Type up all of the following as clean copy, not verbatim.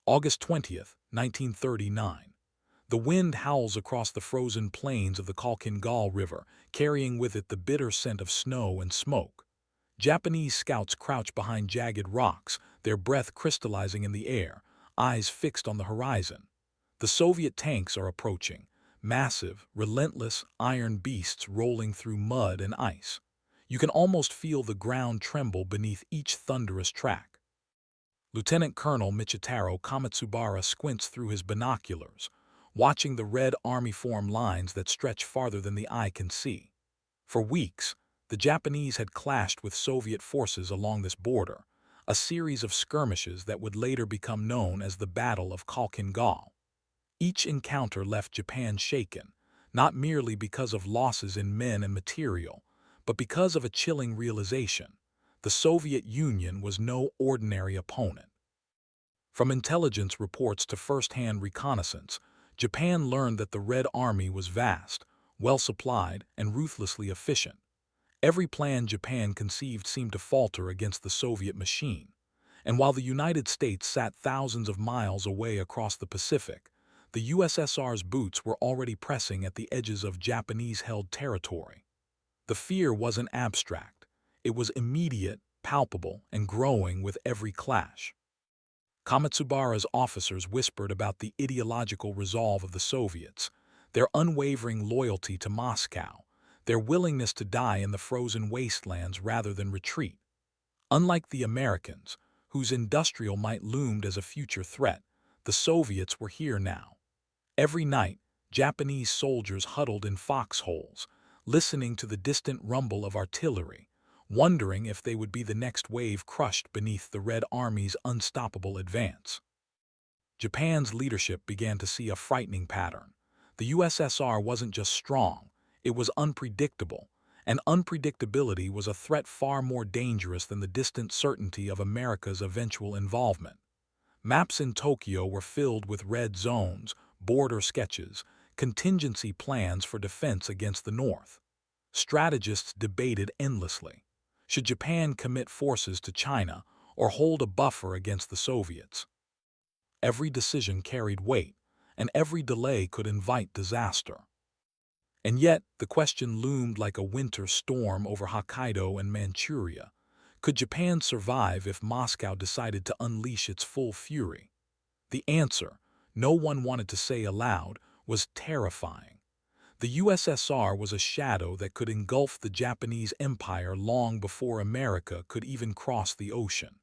August 20th, 1939. The wind howls across the frozen plains of the Khalkhin Gol River, carrying with it the bitter scent of snow and smoke. Japanese scouts crouch behind jagged rocks, their breath crystallizing in the air, eyes fixed on the horizon. The Soviet tanks are approaching, massive, relentless, iron beasts rolling through mud and ice. You can almost feel the ground tremble beneath each thunderous track. Lieutenant Colonel Michitaro Kamatsubara squints through his binoculars, watching the Red Army form lines that stretch farther than the eye can see. For weeks, the Japanese had clashed with Soviet forces along this border, a series of skirmishes that would later become known as the Battle of Khalkhin Gol. Each encounter left Japan shaken, not merely because of losses in men and material, but because of a chilling realization: the Soviet Union was no ordinary opponent. From intelligence reports to first-hand reconnaissance, Japan learned that the Red Army was vast, well-supplied, and ruthlessly efficient. Every plan Japan conceived seemed to falter against the Soviet machine. And while the United States sat thousands of miles away across the Pacific, the USSR's boots were already pressing at the edges of Japanese-held territory. The fear wasn't abstract. It was immediate, palpable, and growing with every clash. Kamatsubara's officers whispered about the ideological resolve of the Soviets, their unwavering loyalty to Moscow, their willingness to die in the frozen wastelands rather than retreat. Unlike the Americans, whose industrial might loomed as a future threat, the Soviets were here now. Every night, Japanese soldiers huddled in foxholes, listening to the distant rumble of artillery, wondering if they would be the next wave crushed beneath the Red Army's unstoppable advance. Japan's leadership began to see a frightening pattern. The USSR wasn't just strong, it was unpredictable, and unpredictability was a threat far more dangerous than the distant certainty of America's eventual involvement. Maps in Tokyo were filled with red zones, border sketches, contingency plans for defense against the North. Strategists debated endlessly. Should Japan commit forces to China or hold a buffer against the Soviets? Every decision carried weight, and every delay could invite disaster. And yet, the question loomed like a winter storm over Hokkaido and Manchuria. Could Japan survive if Moscow decided to unleash its full fury? The answer, no one wanted to say aloud, was terrifying. The USSR was a shadow that could engulf the Japanese Empire long before America could even cross the ocean.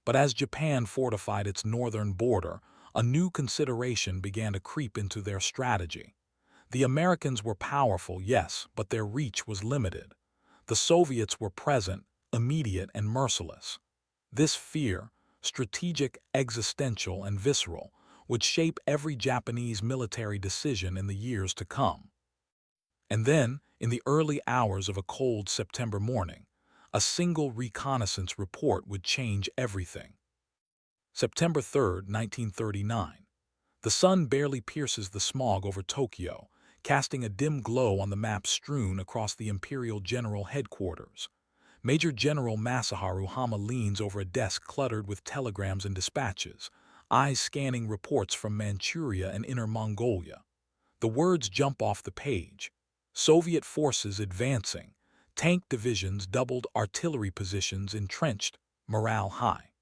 But as Japan fortified its northern border, a new consideration began to creep into their strategy. The Americans were powerful, yes, but their reach was limited. The Soviets were present, immediate, and merciless. This fear, strategic, existential, and visceral, would shape every Japanese military decision in the years to come. And then, in the early hours of a cold September morning, a single reconnaissance report would change everything. September 3rd, 1939. The sun barely pierces the smog over Tokyo, casting a dim glow on the map strewn across the Imperial General Headquarters. Major General Masaharu Hama leans over a desk cluttered with telegrams and dispatches, eyes scanning reports from Manchuria and Inner Mongolia. The words jump off the page: Soviet forces advancing, tank divisions doubled, artillery positions entrenched, morale high.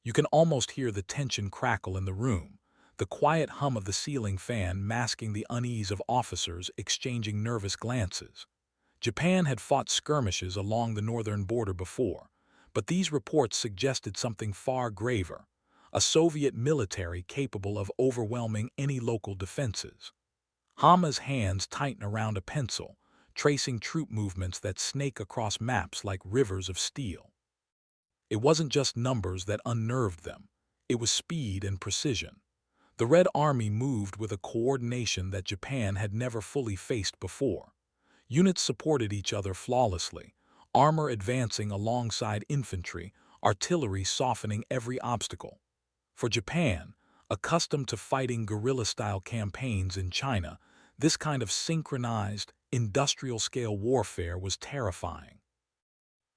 You can almost hear the tension crackle in the room, the quiet hum of the ceiling fan masking the unease of officers exchanging nervous glances. Japan had fought skirmishes along the northern border before, but these reports suggested something far graver: a Soviet military capable of overwhelming any local defenses. Hama's hands tighten around a pencil, tracing troop movements that snake across maps like rivers of steel. It wasn't just numbers that unnerved them, it was speed and precision. The Red Army moved with a coordination that Japan had never fully faced before. Units supported each other flawlessly, armor advancing alongside infantry, artillery softening every obstacle. For Japan, accustomed to fighting guerrilla-style campaigns in China, this kind of synchronized, industrial-scale warfare was terrifying.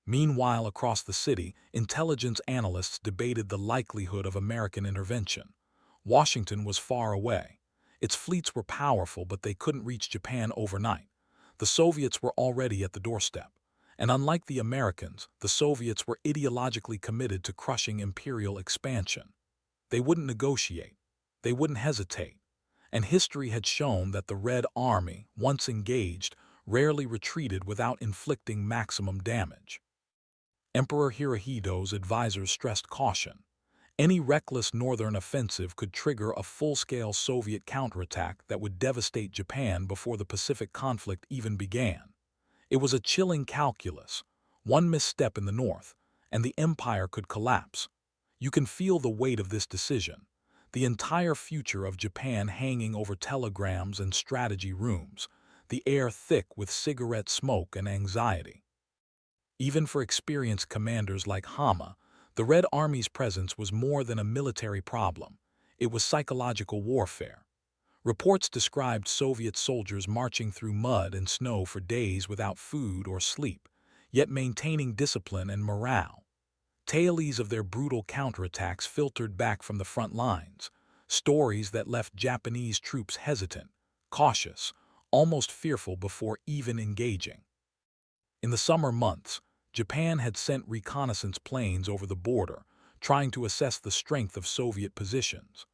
Meanwhile, across the city, intelligence analysts debated the likelihood of American intervention. Washington was far away. Its fleets were powerful, but they couldn't reach Japan overnight. The Soviets were already at the doorstep. And unlike the Americans, the Soviets were ideologically committed to crushing imperial expansion. They wouldn't negotiate. They wouldn't hesitate. And history had shown that the Red Army, once engaged, rarely retreated without inflicting maximum damage. Emperor Hirohito's advisors stressed caution. Any reckless northern offensive could trigger a full-scale Soviet counterattack that would devastate Japan before the Pacific conflict even began. It was a chilling calculus. One misstep in the north, and the empire could collapse. You can feel the weight of this decision. The entire future of Japan hanging over telegrams and strategy rooms, the air thick with cigarette smoke and anxiety. Even for experienced commanders like Hama, the Red Army's presence was more than a military problem. It was psychological warfare. Reports described Soviet soldiers marching through mud and snow for days without food or sleep, yet maintaining discipline and morale. Tales of their brutal counterattacks filtered back from the front lines, stories that left Japanese troops hesitant, cautious, almost fearful before even engaging. In the summer months, Japan had sent reconnaissance planes over the border, trying to assess the strength of Soviet positions.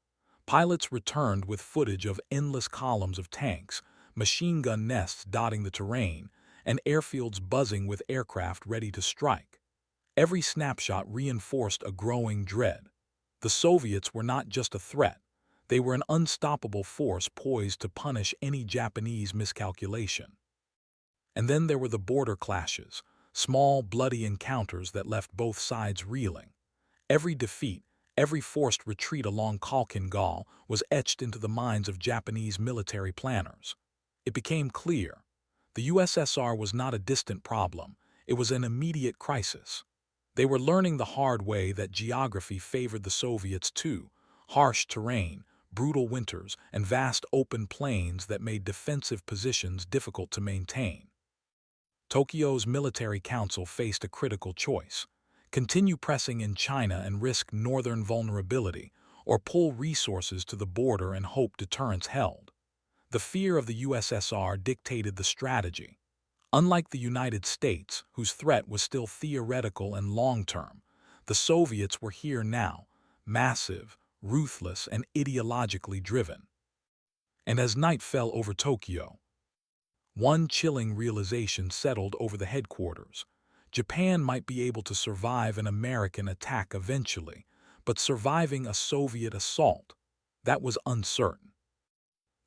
Pilots returned with footage of endless columns of tanks, machine gun nests dotting the terrain, and airfields buzzing with aircraft ready to strike. Every snapshot reinforced a growing dread. The Soviets were not just a threat. They were an unstoppable force poised to punish any Japanese miscalculation. And then there were the border clashes, small, bloody encounters that left both sides reeling. Every defeat, every forced retreat along Khalkhin Gol was etched into the minds of Japanese military planners. It became clear. The USSR was not a distant problem. It was an immediate crisis. They were learning the hard way that geography favored the Soviets too: harsh terrain, brutal winters, and vast open plains that made defensive positions difficult to maintain. Tokyo's military council faced a critical choice: continue pressing in China and risk northern vulnerability, or pull resources to the border and hope deterrence held. The fear of the USSR dictated the strategy. Unlike the United States, whose threat was still theoretical and long-term, the Soviets were here now, massive, ruthless, and ideologically driven. And as night fell over Tokyo, one chilling realization settled over the headquarters. Japan might be able to survive an American attack eventually, but surviving a Soviet assault, that was uncertain.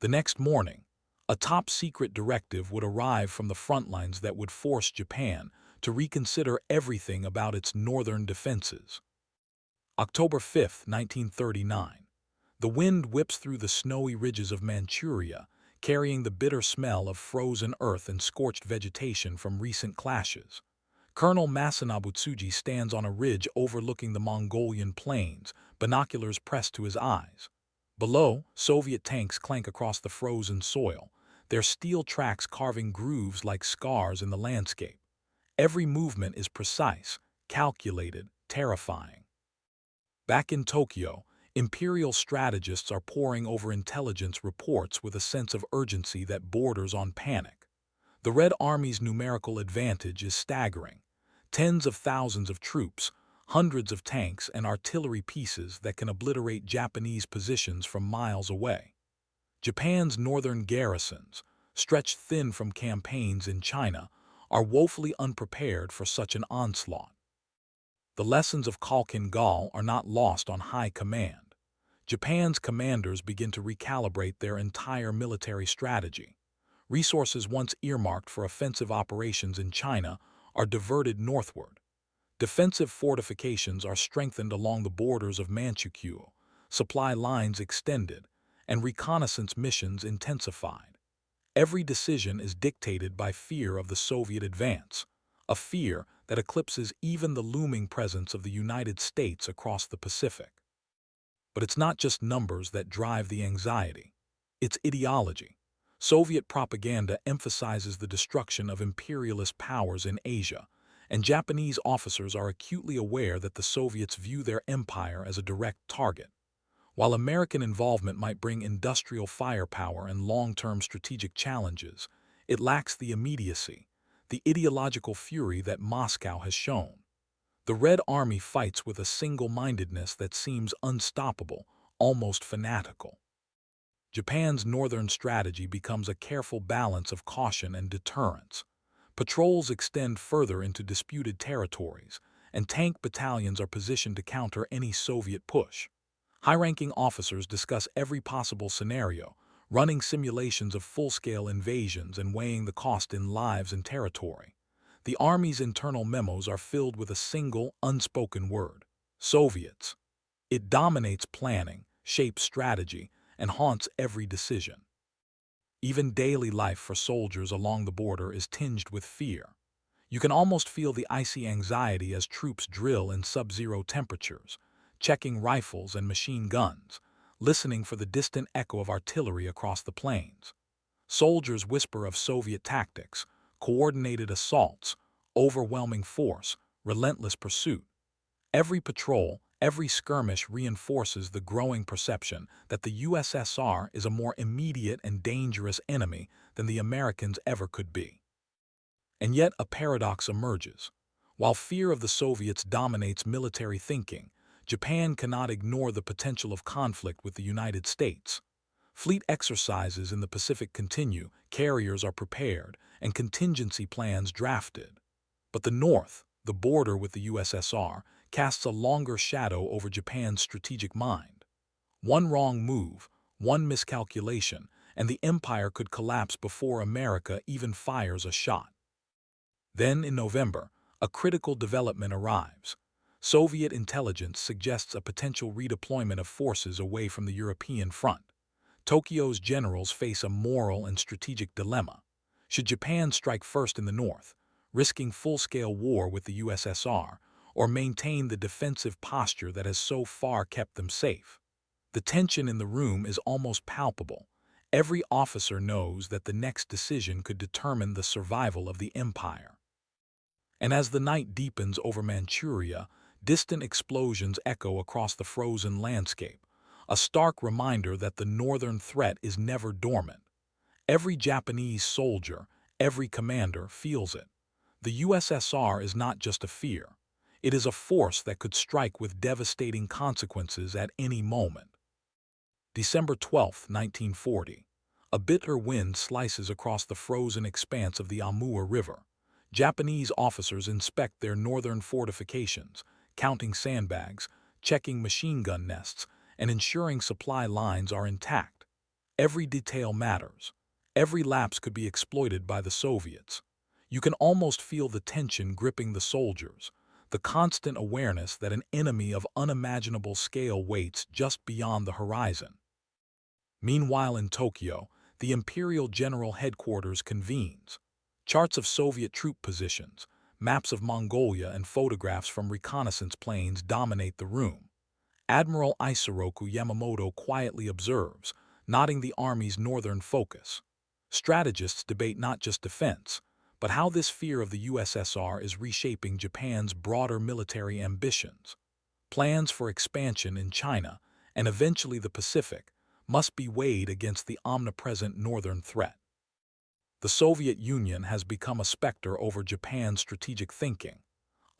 The next morning, a top-secret directive would arrive from the front lines that would force Japan to reconsider everything about its northern defenses. October 5, 1939. The wind whips through the snowy ridges of Manchuria, carrying the bitter smell of frozen earth and scorched vegetation from recent clashes. Colonel Masanobu Tsuji stands on a ridge overlooking the Mongolian plains, binoculars pressed to his eyes. Below, Soviet tanks clank across the frozen soil, their steel tracks carving grooves like scars in the landscape. Every movement is precise, calculated, terrifying. Back in Tokyo, Imperial strategists are poring over intelligence reports with a sense of urgency that borders on panic. The Red Army's numerical advantage is staggering: tens of thousands of troops, hundreds of tanks, and artillery pieces that can obliterate Japanese positions from miles away. Japan's northern garrisons, stretched thin from campaigns in China, are woefully unprepared for such an onslaught. The lessons of Khalkhin Gol are not lost on high command. Japan's commanders begin to recalibrate their entire military strategy. Resources once earmarked for offensive operations in China are diverted northward. Defensive fortifications are strengthened along the borders of Manchuria, supply lines extended, and reconnaissance missions intensified. Every decision is dictated by fear of the Soviet advance, a fear that eclipses even the looming presence of the United States across the Pacific. But it's not just numbers that drive the anxiety. It's ideology. Soviet propaganda emphasizes the destruction of imperialist powers in Asia, and Japanese officers are acutely aware that the Soviets view their empire as a direct target. While American involvement might bring industrial firepower and long-term strategic challenges, it lacks the immediacy, the ideological fury that Moscow has shown. The Red Army fights with a single-mindedness that seems unstoppable, almost fanatical. Japan's northern strategy becomes a careful balance of caution and deterrence. Patrols extend further into disputed territories, and tank battalions are positioned to counter any Soviet push. High-ranking officers discuss every possible scenario, running simulations of full-scale invasions and weighing the cost in lives and territory. The Army's internal memos are filled with a single, unspoken word: Soviets. It dominates planning, shapes strategy, and haunts every decision. Even daily life for soldiers along the border is tinged with fear. You can almost feel the icy anxiety as troops drill in sub-zero temperatures, checking rifles and machine guns, listening for the distant echo of artillery across the plains. Soldiers whisper of Soviet tactics, coordinated assaults, overwhelming force, relentless pursuit. Every patrol, every skirmish reinforces the growing perception that the USSR is a more immediate and dangerous enemy than the Americans ever could be. And yet a paradox emerges. While fear of the Soviets dominates military thinking, Japan cannot ignore the potential of conflict with the United States. Fleet exercises in the Pacific continue, carriers are prepared, and contingency plans drafted. But the North, the border with the USSR, casts a longer shadow over Japan's strategic mind. One wrong move, one miscalculation, and the empire could collapse before America even fires a shot. Then, in November, a critical development arrives. Soviet intelligence suggests a potential redeployment of forces away from the European front. Tokyo's generals face a moral and strategic dilemma. Should Japan strike first in the north, risking full-scale war with the USSR, or maintain the defensive posture that has so far kept them safe? The tension in the room is almost palpable. Every officer knows that the next decision could determine the survival of the empire. And as the night deepens over Manchuria, distant explosions echo across the frozen landscape, a stark reminder that the northern threat is never dormant. Every Japanese soldier, every commander feels it. The USSR is not just a fear. It is a force that could strike with devastating consequences at any moment. December 12, 1940. A bitter wind slices across the frozen expanse of the Amur River. Japanese officers inspect their northern fortifications, counting sandbags, checking machine gun nests, and ensuring supply lines are intact. Every detail matters. Every lapse could be exploited by the Soviets. You can almost feel the tension gripping the soldiers, the constant awareness that an enemy of unimaginable scale waits just beyond the horizon. Meanwhile in Tokyo, the Imperial General Headquarters convenes. Charts of Soviet troop positions, maps of Mongolia, and photographs from reconnaissance planes dominate the room. Admiral Isoroku Yamamoto quietly observes, nodding the Army's northern focus. Strategists debate not just defense, but how this fear of the USSR is reshaping Japan's broader military ambitions. Plans for expansion in China, and eventually the Pacific, must be weighed against the omnipresent northern threat. The Soviet Union has become a specter over Japan's strategic thinking.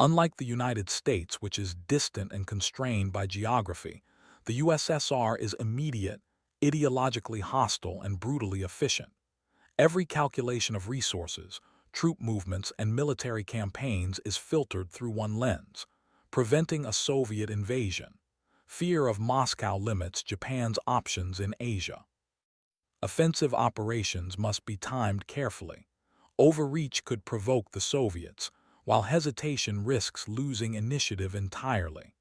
Unlike the United States, which is distant and constrained by geography, the USSR is immediate, ideologically hostile, and brutally efficient. Every calculation of resources, troop movements, and military campaigns is filtered through one lens, preventing a Soviet invasion. Fear of Moscow limits Japan's options in Asia. Offensive operations must be timed carefully. Overreach could provoke the Soviets, while hesitation risks losing initiative entirely.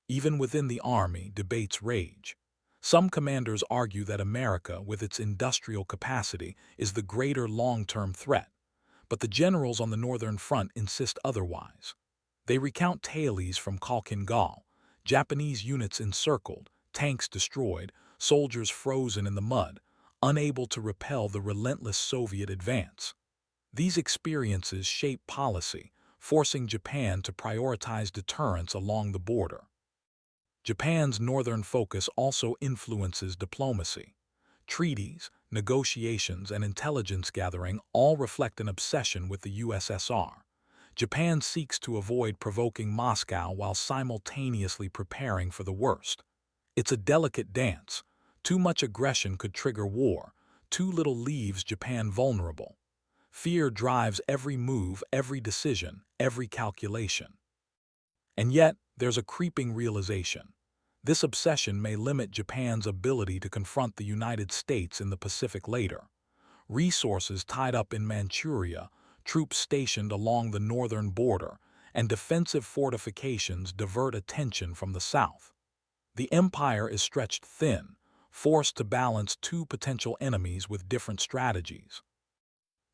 Even within the Army, debates rage. Some commanders argue that America, with its industrial capacity, is the greater long-term threat, but the generals on the Northern Front insist otherwise. They recount tales from Khalkhin Gol, Japanese units encircled, tanks destroyed, soldiers frozen in the mud, unable to repel the relentless Soviet advance. These experiences shape policy, forcing Japan to prioritize deterrence along the border. Japan's northern focus also influences diplomacy. Treaties, negotiations, and intelligence gathering all reflect an obsession with the USSR. Japan seeks to avoid provoking Moscow while simultaneously preparing for the worst. It's a delicate dance. Too much aggression could trigger war. Too little leaves Japan vulnerable. Fear drives every move, every decision, every calculation. And yet, there's a creeping realization. This obsession may limit Japan's ability to confront the United States in the Pacific later. Resources tied up in Manchuria, troops stationed along the northern border, and defensive fortifications divert attention from the south. The empire is stretched thin, forced to balance two potential enemies with different strategies.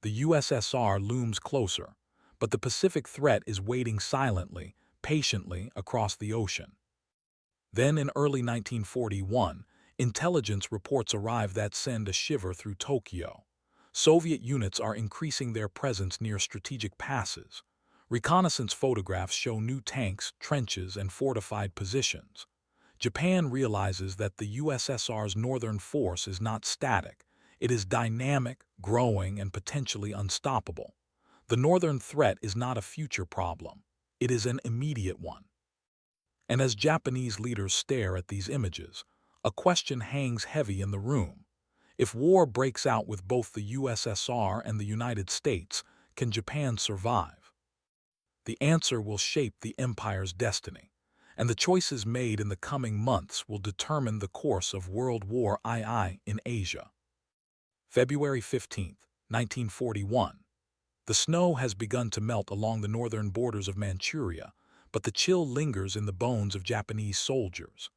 The USSR looms closer, but the Pacific threat is waiting silently, patiently across the ocean. Then in early 1941, intelligence reports arrive that send a shiver through Tokyo. Soviet units are increasing their presence near strategic passes. Reconnaissance photographs show new tanks, trenches, and fortified positions. Japan realizes that the USSR's northern force is not static. It is dynamic, growing, and potentially unstoppable. The northern threat is not a future problem. It is an immediate one. And as Japanese leaders stare at these images, a question hangs heavy in the room. If war breaks out with both the USSR and the United States, can Japan survive? The answer will shape the empire's destiny, and the choices made in the coming months will determine the course of World War II in Asia. February 15, 1941. The snow has begun to melt along the northern borders of Manchuria, but the chill lingers in the bones of Japanese soldiers.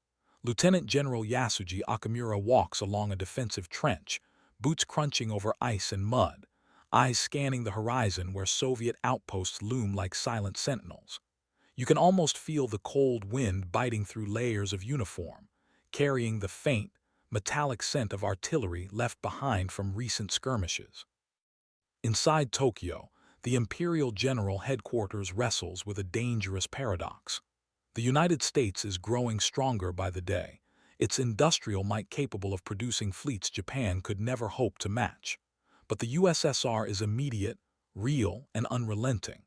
Lieutenant General Yasuji Okamura walks along a defensive trench, boots crunching over ice and mud, eyes scanning the horizon where Soviet outposts loom like silent sentinels. You can almost feel the cold wind biting through layers of uniform, carrying the faint, metallic scent of artillery left behind from recent skirmishes. Inside Tokyo, the Imperial General Headquarters wrestles with a dangerous paradox. The United States is growing stronger by the day, its industrial might capable of producing fleets Japan could never hope to match. But the USSR is immediate, real, and unrelenting.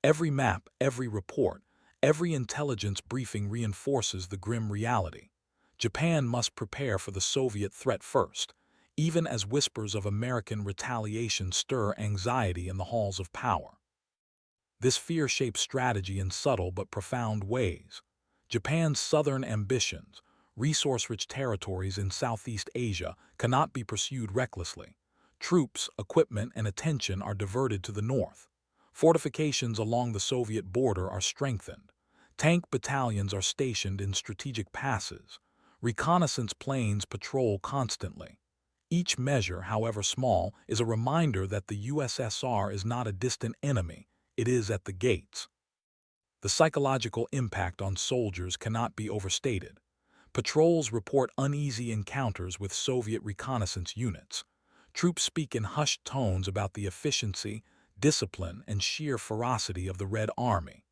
Every map, every report, every intelligence briefing reinforces the grim reality. Japan must prepare for the Soviet threat first, even as whispers of American retaliation stir anxiety in the halls of power. This fear shapes strategy in subtle but profound ways. Japan's southern ambitions, resource-rich territories in Southeast Asia, cannot be pursued recklessly. Troops, equipment, and attention are diverted to the north. Fortifications along the Soviet border are strengthened. Tank battalions are stationed in strategic passes. Reconnaissance planes patrol constantly. Each measure, however small, is a reminder that the USSR is not a distant enemy. It is at the gates. The psychological impact on soldiers cannot be overstated. Patrols report uneasy encounters with Soviet reconnaissance units. Troops speak in hushed tones about the efficiency, discipline, and sheer ferocity of the Red Army.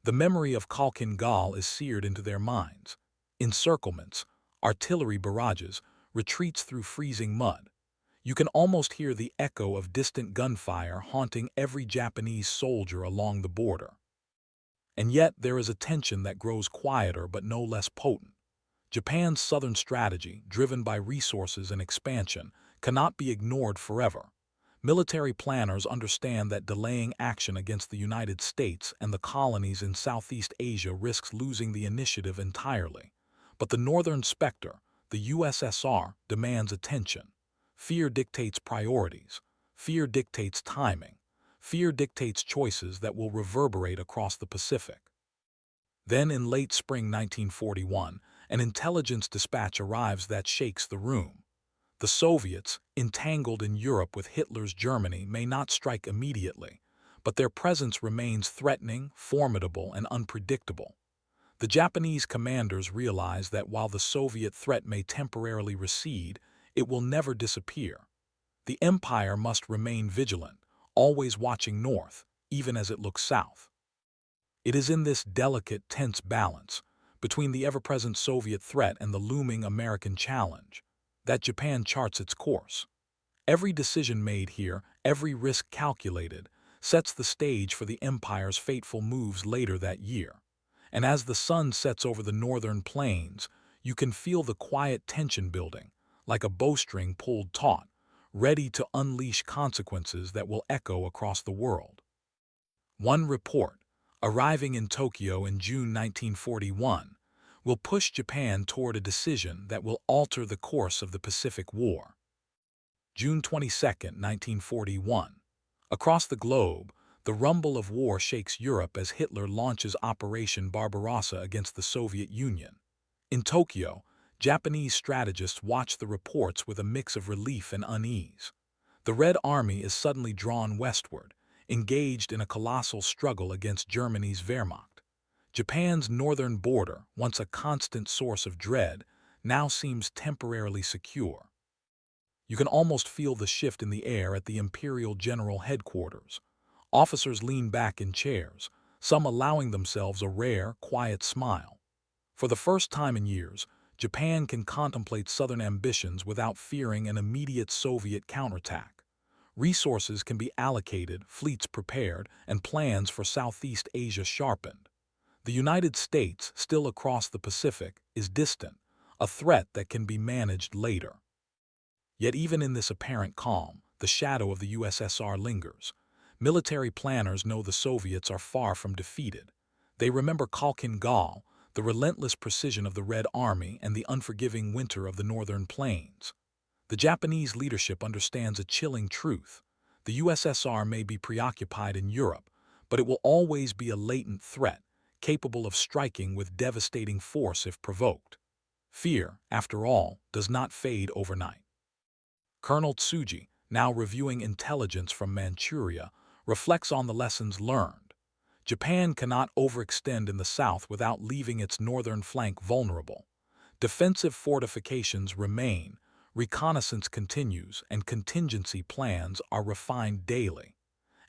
The memory of Khalkhin Gol is seared into their minds. Encirclements, artillery barrages, retreats through freezing mud. You can almost hear the echo of distant gunfire haunting every Japanese soldier along the border. And yet there is a tension that grows quieter but no less potent. Japan's southern strategy, driven by resources and expansion, cannot be ignored forever. Military planners understand that delaying action against the United States and the colonies in Southeast Asia risks losing the initiative entirely. But the northern specter, the USSR, demands attention. Fear dictates priorities. Fear dictates timing. Fear dictates choices that will reverberate across the Pacific. Then in late spring 1941, an intelligence dispatch arrives that shakes the room. The Soviets, entangled in Europe with Hitler's Germany, may not strike immediately, but their presence remains threatening, formidable, and unpredictable. The Japanese commanders realize that while the Soviet threat may temporarily recede, it will never disappear. The empire must remain vigilant, always watching north, even as it looks south. It is in this delicate, tense balance between the ever-present Soviet threat and the looming American challenge that Japan charts its course. Every decision made here, every risk calculated, sets the stage for the empire's fateful moves later that year. And as the sun sets over the northern plains, you can feel the quiet tension building, like a bowstring pulled taut, ready to unleash consequences that will echo across the world. One report, arriving in Tokyo in June 1941, will push Japan toward a decision that will alter the course of the Pacific War. June 22, 1941. Across the globe, the rumble of war shakes Europe as Hitler launches Operation Barbarossa against the Soviet Union. In Tokyo, Japanese strategists watch the reports with a mix of relief and unease. The Red Army is suddenly drawn westward, engaged in a colossal struggle against Germany's Wehrmacht. Japan's northern border, once a constant source of dread, now seems temporarily secure. You can almost feel the shift in the air at the Imperial General Headquarters. Officers lean back in chairs, some allowing themselves a rare, quiet smile. For the first time in years, Japan can contemplate southern ambitions without fearing an immediate Soviet counterattack. Resources can be allocated, fleets prepared, and plans for Southeast Asia sharpened. The United States, still across the Pacific, is distant, a threat that can be managed later. Yet even in this apparent calm, the shadow of the USSR lingers. Military planners know the Soviets are far from defeated. They remember Khalkhin Gol, the relentless precision of the Red Army, and the unforgiving winter of the northern plains. The Japanese leadership understands a chilling truth. The USSR may be preoccupied in Europe, but it will always be a latent threat, capable of striking with devastating force if provoked. Fear, after all, does not fade overnight. Colonel Tsuji, now reviewing intelligence from Manchuria, reflects on the lessons learned. Japan cannot overextend in the south without leaving its northern flank vulnerable. Defensive fortifications remain, reconnaissance continues, and contingency plans are refined daily.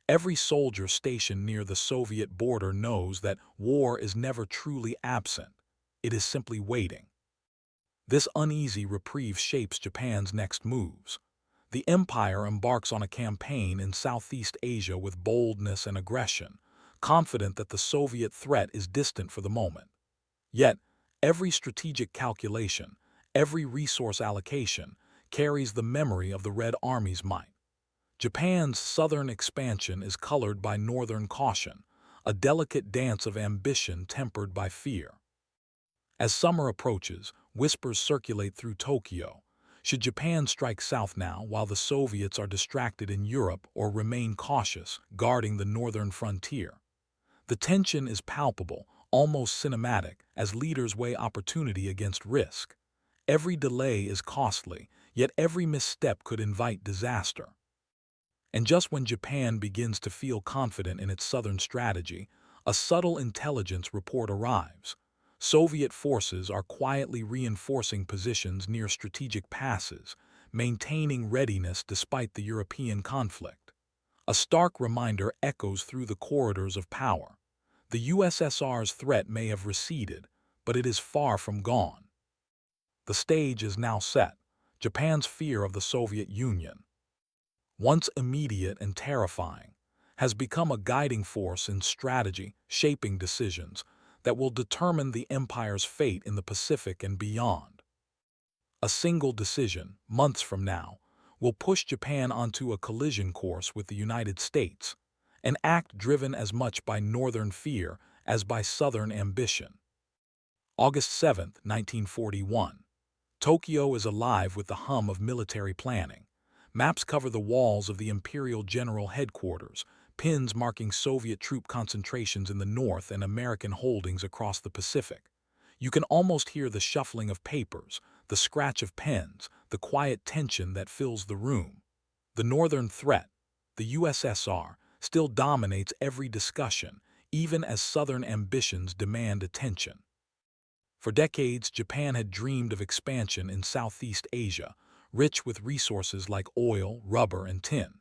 Every soldier stationed near the Soviet border knows that war is never truly absent. It is simply waiting. This uneasy reprieve shapes Japan's next moves. The empire embarks on a campaign in Southeast Asia with boldness and aggression, confident that the Soviet threat is distant for the moment. Yet, every strategic calculation, every resource allocation, carries the memory of the Red Army's might. Japan's southern expansion is colored by northern caution, a delicate dance of ambition tempered by fear. As summer approaches, whispers circulate through Tokyo. Should Japan strike south now while the Soviets are distracted in Europe, or remain cautious, guarding the northern frontier? The tension is palpable, almost cinematic, as leaders weigh opportunity against risk. Every delay is costly, yet every misstep could invite disaster. And just when Japan begins to feel confident in its southern strategy, a subtle intelligence report arrives. Soviet forces are quietly reinforcing positions near strategic passes, maintaining readiness despite the European conflict. A stark reminder echoes through the corridors of power. The USSR's threat may have receded, but it is far from gone. The stage is now set. Japan's fear of the Soviet Union, once immediate and terrifying, has become a guiding force in strategy, shaping decisions that will determine the empire's fate in the Pacific and beyond. A single decision, months from now, will push Japan onto a collision course with the United States, an act driven as much by northern fear as by southern ambition. August 7, 1941. Tokyo is alive with the hum of military planning. Maps cover the walls of the Imperial General Headquarters, pins marking Soviet troop concentrations in the north and American holdings across the Pacific. You can almost hear the shuffling of papers, the scratch of pens, the quiet tension that fills the room. The northern threat, the USSR, still dominates every discussion, even as southern ambitions demand attention. For decades, Japan had dreamed of expansion in Southeast Asia, rich with resources like oil, rubber, and tin.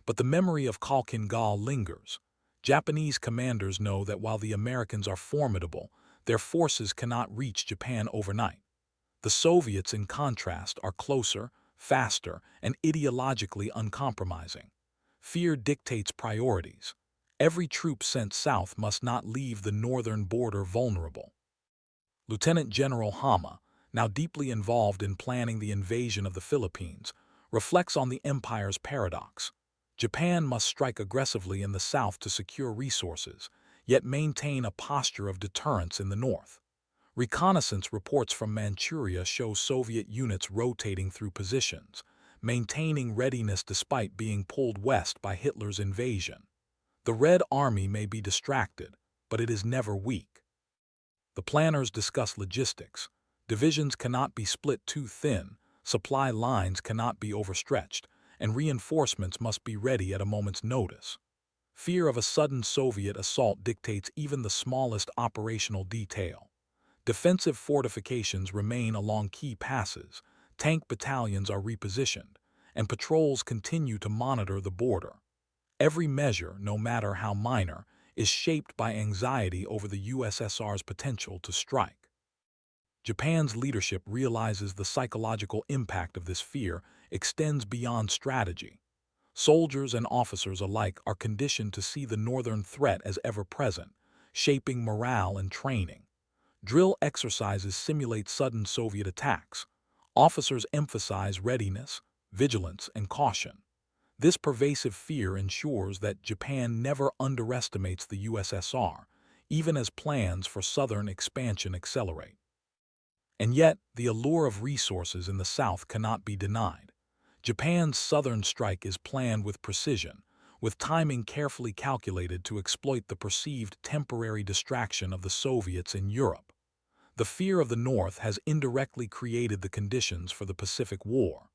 But the memory of Khalkhin Gol lingers. Japanese commanders know that while the Americans are formidable, their forces cannot reach Japan overnight. The Soviets, in contrast, are closer, faster, and ideologically uncompromising. Fear dictates priorities. Every troop sent south must not leave the northern border vulnerable. Lieutenant General Hama, now deeply involved in planning the invasion of the Philippines, reflects on the empire's paradox. Japan must strike aggressively in the south to secure resources, yet maintain a posture of deterrence in the north. Reconnaissance reports from Manchuria show Soviet units rotating through positions, maintaining readiness despite being pulled west by Hitler's invasion. The Red Army may be distracted, but it is never weak. The planners discuss logistics. Divisions cannot be split too thin, supply lines cannot be overstretched, and reinforcements must be ready at a moment's notice. Fear of a sudden Soviet assault dictates even the smallest operational detail. Defensive fortifications remain along key passes, tank battalions are repositioned, and patrols continue to monitor the border. Every measure, no matter how minor, is shaped by anxiety over the USSR's potential to strike. Japan's leadership realizes the psychological impact of this fear extends beyond strategy. Soldiers and officers alike are conditioned to see the northern threat as ever present, shaping morale and training. Drill exercises simulate sudden Soviet attacks. Officers emphasize readiness, vigilance, and caution. This pervasive fear ensures that Japan never underestimates the USSR, even as plans for southern expansion accelerate. And yet, the allure of resources in the south cannot be denied. Japan's southern strike is planned with precision, with timing carefully calculated to exploit the perceived temporary distraction of the Soviets in Europe. The fear of the North has indirectly created the conditions for the Pacific War.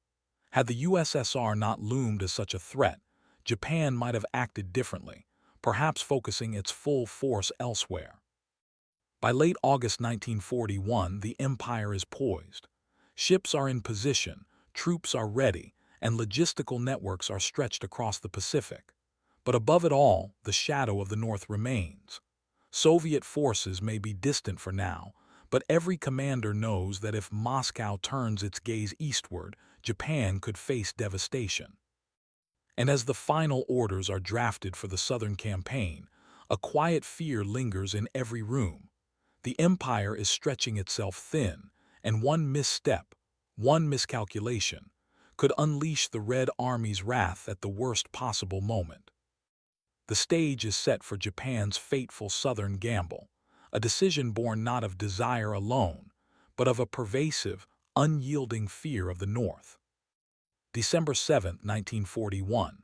Had the USSR not loomed as such a threat, Japan might have acted differently, perhaps focusing its full force elsewhere. By late August 1941, the empire is poised. Ships are in position, troops are ready, and logistical networks are stretched across the Pacific. But above it all, the shadow of the North remains. Soviet forces may be distant for now, but every commander knows that if Moscow turns its gaze eastward, Japan could face devastation. And as the final orders are drafted for the southern campaign, a quiet fear lingers in every room. The empire is stretching itself thin, and one misstep, one miscalculation, could unleash the Red Army's wrath at the worst possible moment. The stage is set for Japan's fateful southern gamble, a decision born not of desire alone, but of a pervasive, unyielding fear of the North. December 7, 1941.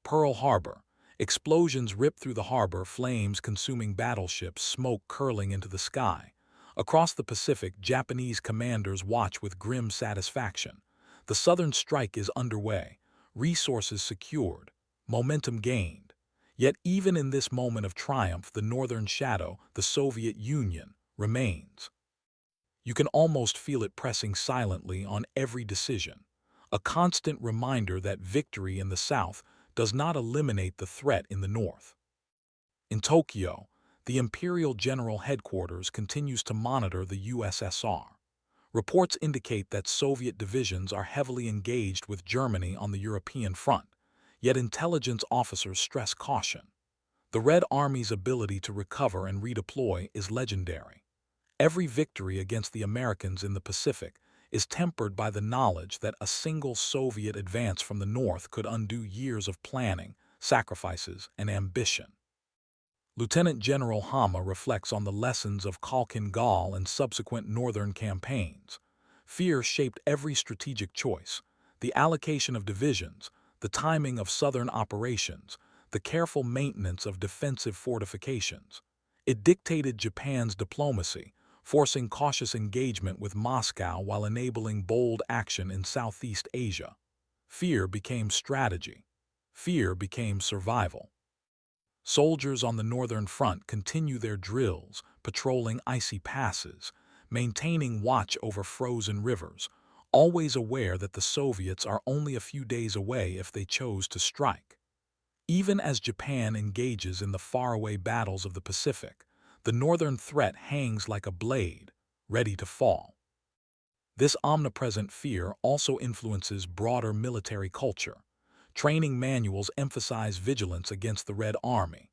Pearl Harbor. Explosions rip through the harbor, flames consuming battleships, smoke curling into the sky. Across the Pacific, Japanese commanders watch with grim satisfaction. The southern strike is underway, resources secured, momentum gained. Yet even in this moment of triumph, the northern shadow, the Soviet Union, remains. You can almost feel it pressing silently on every decision, a constant reminder that victory in the south does not eliminate the threat in the north. In Tokyo, the Imperial General Headquarters continues to monitor the USSR. Reports indicate that Soviet divisions are heavily engaged with Germany on the European front, yet intelligence officers stress caution. The Red Army's ability to recover and redeploy is legendary. Every victory against the Americans in the Pacific is tempered by the knowledge that a single Soviet advance from the north could undo years of planning, sacrifices, and ambition. Lieutenant General Hama reflects on the lessons of Khalkhin Gol and subsequent northern campaigns. Fear shaped every strategic choice: the allocation of divisions, the timing of southern operations, the careful maintenance of defensive fortifications. It dictated Japan's diplomacy, forcing cautious engagement with Moscow while enabling bold action in Southeast Asia. Fear became strategy. Fear became survival. Soldiers on the northern front continue their drills, patrolling icy passes, maintaining watch over frozen rivers, always aware that the Soviets are only a few days away if they chose to strike. Even as Japan engages in the faraway battles of the Pacific, the northern threat hangs like a blade, ready to fall. This omnipresent fear also influences broader military culture. Training manuals emphasize vigilance against the Red Army.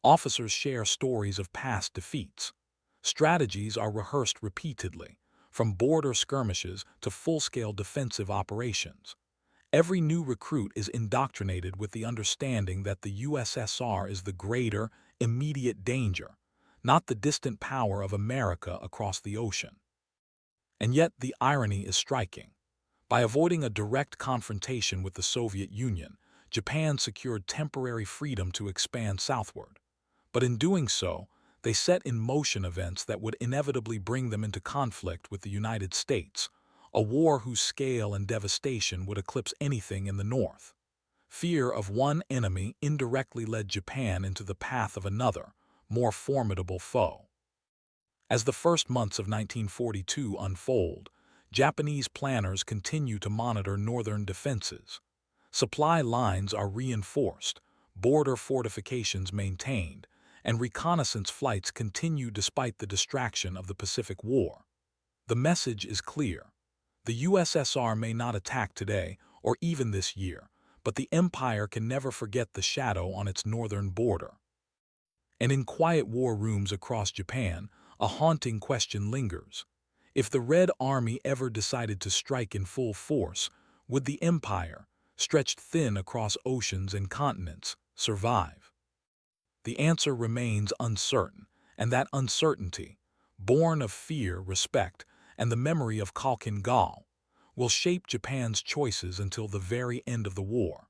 Officers share stories of past defeats. Strategies are rehearsed repeatedly, from border skirmishes to full-scale defensive operations. Every new recruit is indoctrinated with the understanding that the USSR is the greater, immediate danger, not the distant power of America across the ocean. And yet the irony is striking. By avoiding a direct confrontation with the Soviet Union, Japan secured temporary freedom to expand southward. But in doing so, they set in motion events that would inevitably bring them into conflict with the United States, a war whose scale and devastation would eclipse anything in the North. Fear of one enemy indirectly led Japan into the path of another, more formidable foe. As the first months of 1942 unfold, Japanese planners continue to monitor northern defenses. Supply lines are reinforced, border fortifications maintained, and reconnaissance flights continue despite the distraction of the Pacific War. The message is clear. The USSR may not attack today or even this year, but the empire can never forget the shadow on its northern border. And in quiet war rooms across Japan, a haunting question lingers. If the Red Army ever decided to strike in full force, would the empire, stretched thin across oceans and continents, survive? The answer remains uncertain, and that uncertainty, born of fear, respect, and the memory of Khalkhin Gol, will shape Japan's choices until the very end of the war.